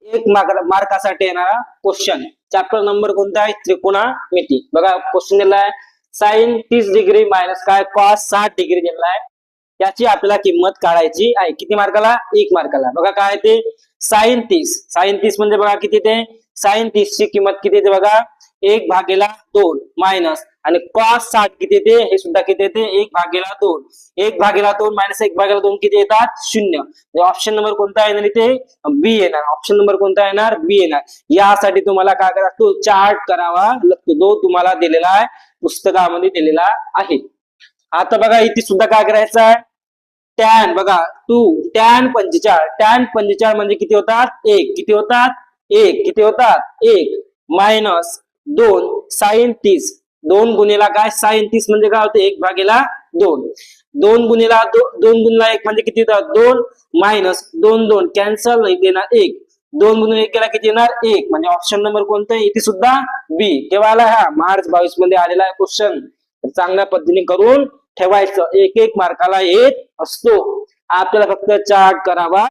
एक मार्कासाठी येणारा question. Chapter number कोणता आहे? त्रिकोणमिती. बघा क्वेश्चन दिलाय साइन 30 डिग्री मायनस काय कॉस 60 डिग्री दिलाय. याची आपल्याला किंमत काढायची आहे. किती मार्काला? 1 मार्काला. बघा काय ते साइन 30 म्हणजे बघा किती ते साइन 30 ची किंमत किती येते बघा 1/2 मायनस आणि कॉस 60 किती येते हे सुद्धा किती येते 1/2. 1/2 मायनस 1/2 किती येतात? 0. ऑप्शन नंबर कोणता येणार इथे? बी येणार. ऑप्शन नंबर कोणता येणार? बी येणार. यासाठी तुम्हाला काय करावा लागतो? चार्ट करावा लागतो. जो तुम्हाला दिलेला आहे पुस्तकामध्ये दिलेला आहे. आता बघा इथे सुद्धा काय करायचं आहे? टॅन बघा 2 टॅन 45 म्हणजे किती होतात? 1. किती होतात? 1. किती होतात? 1 मायनस 2 साइन 30. 2 गुणिला काय? साइन 30 म्हणजे काय होते? 1/2. 2 गुणिला 1 म्हणजे किती होतात? 2 मायनस 2 कॅन्सल येणार 1. 2 गुणिले 1 केला किती येणार? 1. म्हणजे ऑप्शन नंबर कोणतं? इथे सुद्धा बी. केव्हा आला? हा मार्च 22 मध्ये आलेला आहे क्वेश्चन. चांगल्या पद्धतीने करून ठेवायचं. 1 मार्काला येत असतो. आपल्याला फक्त चार्ट करावा